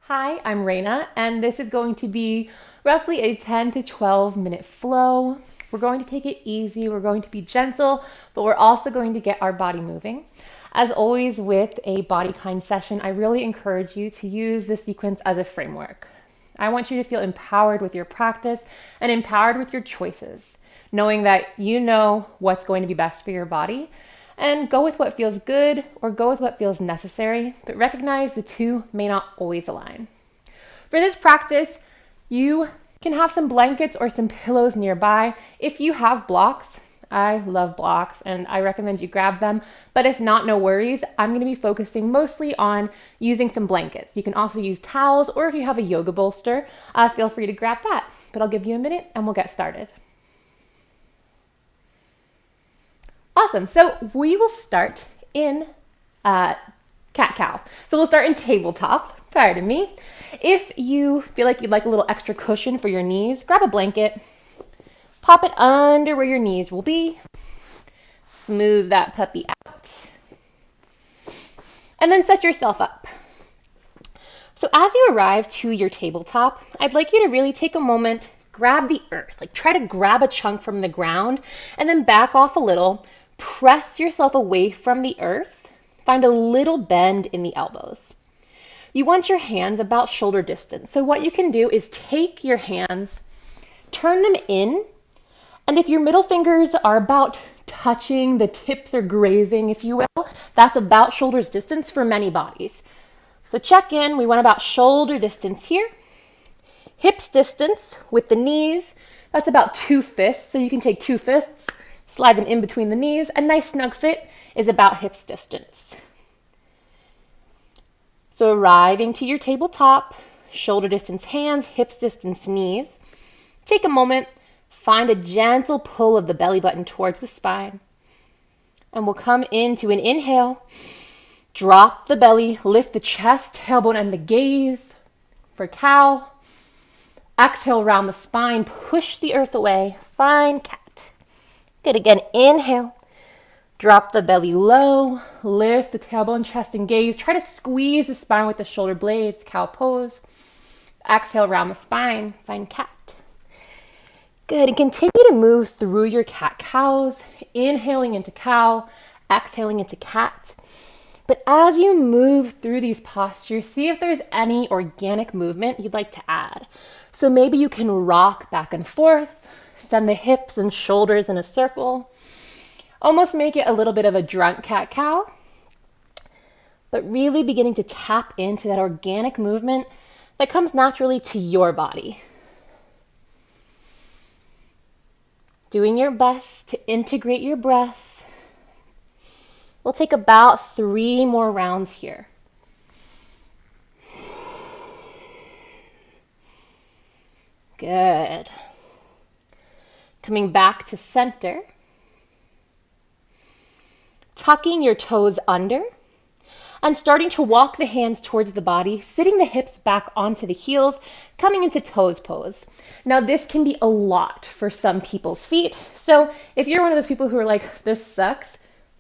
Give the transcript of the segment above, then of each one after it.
Hi, I'm Raina, and this is going to be roughly a 10 to 12 minute flow. We're going to take it easy, we're going to be gentle, but we're also going to get our body moving. As always with a body kind session, I really encourage you to use this sequence as a framework. I want you to feel empowered with your practice and empowered with your choices, knowing that you know what's going to be best for your body, and go with what feels good or go with what feels necessary, but recognize the two may not always align. For this practice, you can have some blankets or some pillows nearby. If you have blocks, I love blocks and I recommend you grab them, but if not, no worries. I'm going to be focusing mostly on using some blankets. You can also use towels, or if you have a yoga bolster, feel free to grab that. But I'll give you a minute and we'll get started. Awesome, so we will start in cat-cow. So we'll start in tabletop, prior to me. If you feel like you'd like a little extra cushion for your knees, grab a blanket, pop it under where your knees will be, smooth that puppy out, and then set yourself up. So as you arrive to your tabletop, I'd like you to really take a moment, grab the earth, like try to grab a chunk from the ground, and then back off a little, press yourself away from the earth, find a little bend in the elbows. You want your hands about shoulder distance. So what you can do is take your hands, turn them in, and if your middle fingers are about touching, the tips are grazing, if you will, that's about shoulder's distance for many bodies. So check in, we want about shoulder distance here. Hips distance with the knees, that's about 2 fists. So you can take 2 fists, slide them in between the knees. A nice snug fit is about hips distance. So arriving to your tabletop, shoulder distance hands, hips distance knees. Take a moment, find a gentle pull of the belly button towards the spine. And we'll come into an inhale, drop the belly, lift the chest, tailbone, and the gaze for cow. Exhale, round the spine, push the earth away, find cat. Good, again, inhale, drop the belly low, lift the tailbone, chest, and gaze. Try to squeeze the spine with the shoulder blades, cow pose. Exhale, round the spine, find cat. Good, and continue to move through your cat-cows, inhaling into cow, exhaling into cat. But as you move through these postures, see if there's any organic movement you'd like to add. So maybe you can rock back and forth, send the hips and shoulders in a circle, almost make it a little bit of a drunk cat-cow, but really beginning to tap into that organic movement that comes naturally to your body. Doing your best to integrate your breath. We'll take about 3 more rounds here. Good. Coming back to center. Tucking your toes under and starting to walk the hands towards the body, sitting the hips back onto the heels, coming into toes pose. Now this can be a lot for some people's feet. So if you're one of those people who are like, this sucks,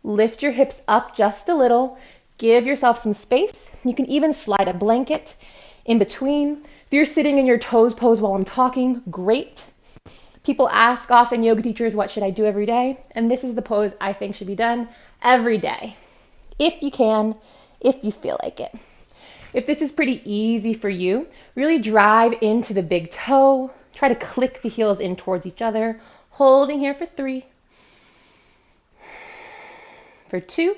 lift your hips up just a little, give yourself some space. You can even slide a blanket in between. If you're sitting in your toes pose while I'm talking, great. People ask often, yoga teachers, what should I do every day? And this is the pose I think should be done every day. If you can, if you feel like it. If this is pretty easy for you, really drive into the big toe. Try to click the heels in towards each other. Holding here for 3. For 2.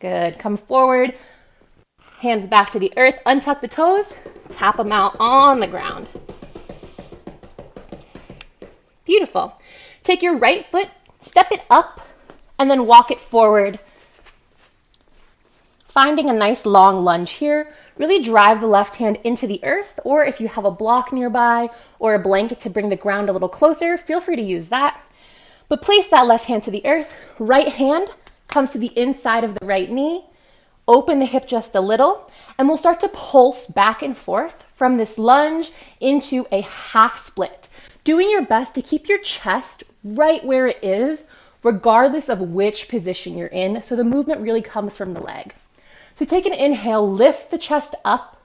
Good. Come forward. Hands back to the earth. Untuck the toes. Tap them out on the ground. Beautiful. Take your right foot, step it up, and then walk it forward. Finding a nice long lunge here. Really drive the left hand into the earth, or if you have a block nearby or a blanket to bring the ground a little closer, feel free to use that. But place that left hand to the earth. Right hand comes to the inside of the right knee. Open the hip just a little, and we'll start to pulse back and forth from this lunge into a half split. Doing your best to keep your chest right where it is, regardless of which position you're in, so the movement really comes from the leg. So take an inhale, lift the chest up.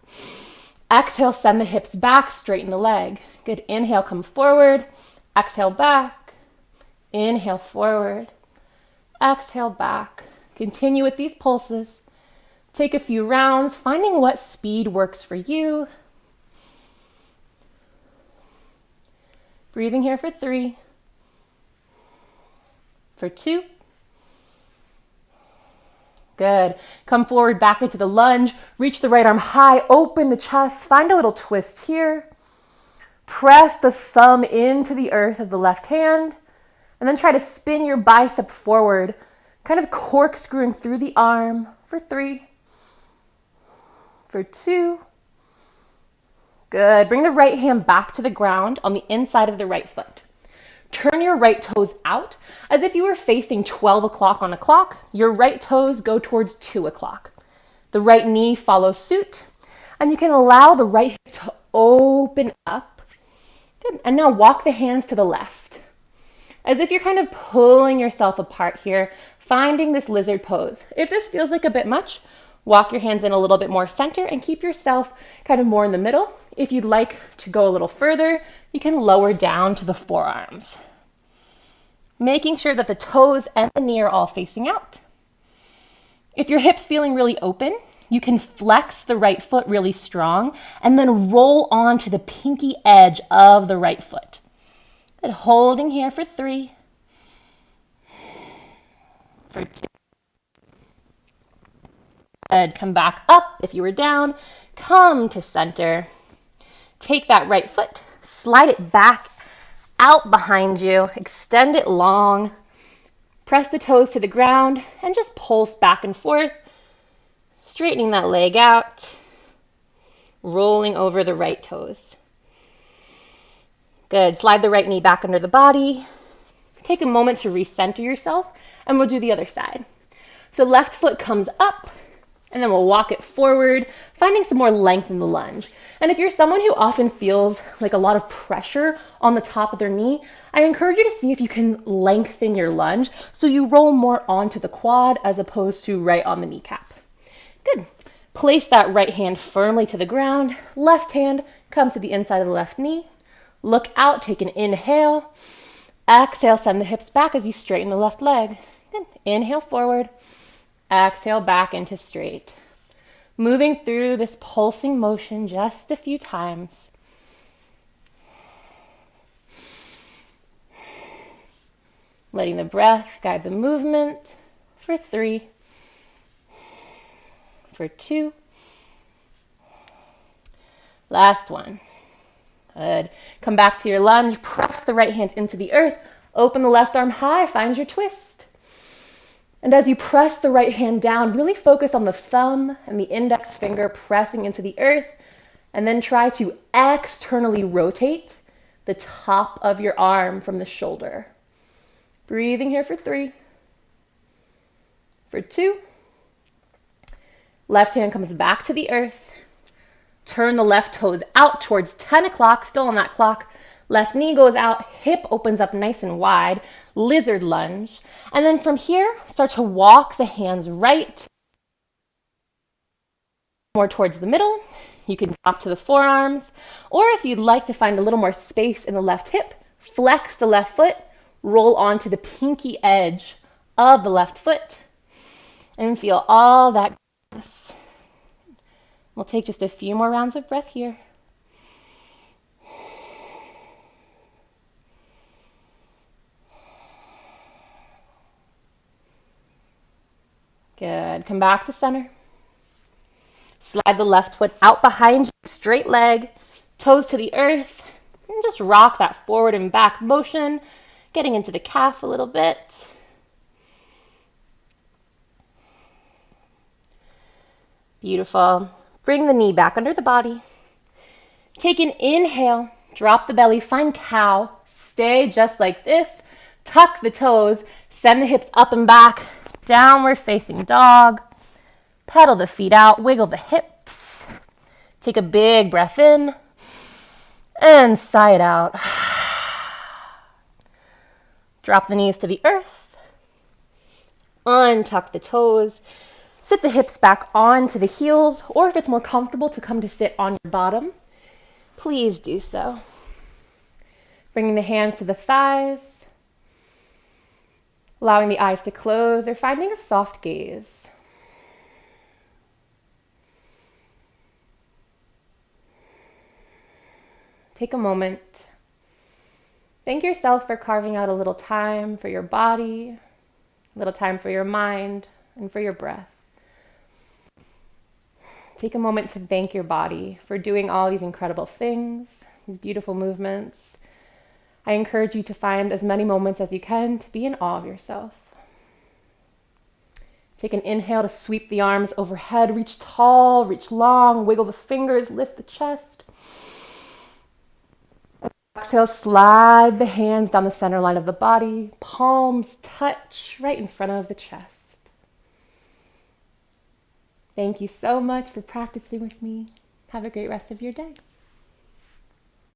Exhale, send the hips back, straighten the leg. Good. Inhale, come forward. Exhale, back. Inhale, forward. Exhale, back. Continue with these pulses. Take a few rounds, finding what speed works for you. Breathing here for 3, for 2. Good. Come forward back into the lunge. Reach the right arm high, open the chest, find a little twist here. Press the thumb into the earth of the left hand, and then try to spin your bicep forward, kind of corkscrewing through the arm for 3, for 2. Good. Bring the right hand back to the ground on the inside of the right foot. Turn your right toes out as if you were facing 12 o'clock on a clock. Your right toes go towards 2 o'clock. The right knee follows suit, and you can allow the right hip to open up. Good. And now walk the hands to the left, as if you're kind of pulling yourself apart here, finding this lizard pose. If this feels like a bit much, walk your hands in a little bit more center and keep yourself kind of more in the middle. If you'd like to go a little further, you can lower down to the forearms. Making sure that the toes and the knee are all facing out. If your hip's feeling really open, you can flex the right foot really strong and then roll onto the pinky edge of the right foot. And holding here for 3, for 2. Good. Come back up if you were down. Come to center. Take that right foot, slide it back out behind you, extend it long. Press the toes to the ground and just pulse back and forth, straightening that leg out, rolling over the right toes. Good. Slide the right knee back under the body. Take a moment to recenter yourself, and we'll do the other side. So left foot comes up, and then we'll walk it forward, finding some more length in the lunge. And if you're someone who often feels like a lot of pressure on the top of their knee, I encourage you to see if you can lengthen your lunge so you roll more onto the quad as opposed to right on the kneecap. Good. Place that right hand firmly to the ground. Left hand comes to the inside of the left knee. Look out, take an inhale. Exhale, send the hips back as you straighten the left leg. Good. Inhale forward. Exhale back into straight. Moving through this pulsing motion just a few times. Letting the breath guide the movement for 3, for 2. Last one. Good. Come back to your lunge. Press the right hand into the earth. Open the left arm high. Find your twist. And as you press the right hand down, really focus on the thumb and the index finger pressing into the earth, and then try to externally rotate the top of your arm from the shoulder. Breathing here for 3, for 2. Left hand comes back to the earth. Turn the left toes out towards 10 o'clock, still on that clock. Left knee goes out, hip opens up nice and wide, lizard lunge. And then from here, start to walk the hands right, more towards the middle. You can drop to the forearms, or if you'd like to find a little more space in the left hip, flex the left foot, roll onto the pinky edge of the left foot, and feel all that goodness. We'll take just a few more rounds of breath here. Good. Come back to center. Slide the left foot out behind you, straight leg, toes to the earth, and just rock that forward and back motion, getting into the calf a little bit. Beautiful. Bring the knee back under the body. Take an inhale, drop the belly, find cow, stay just like this, tuck the toes, send the hips up and back, downward facing dog. Pedal the feet out, wiggle the hips. Take a big breath in and sigh it out. Drop the knees to the earth. Untuck the toes. Sit the hips back onto the heels, or if it's more comfortable to come to sit on your bottom, please do so. Bringing the hands to the thighs, allowing the eyes to close or finding a soft gaze. Take a moment. Thank yourself for carving out a little time for your body, a little time for your mind, and for your breath. Take a moment to thank your body for doing all these incredible things, these beautiful movements. I encourage you to find as many moments as you can to be in awe of yourself. Take an inhale to sweep the arms overhead, reach tall, reach long, wiggle the fingers, lift the chest. Exhale, slide the hands down the center line of the body, palms touch right in front of the chest. Thank you so much for practicing with me. Have a great rest of your day.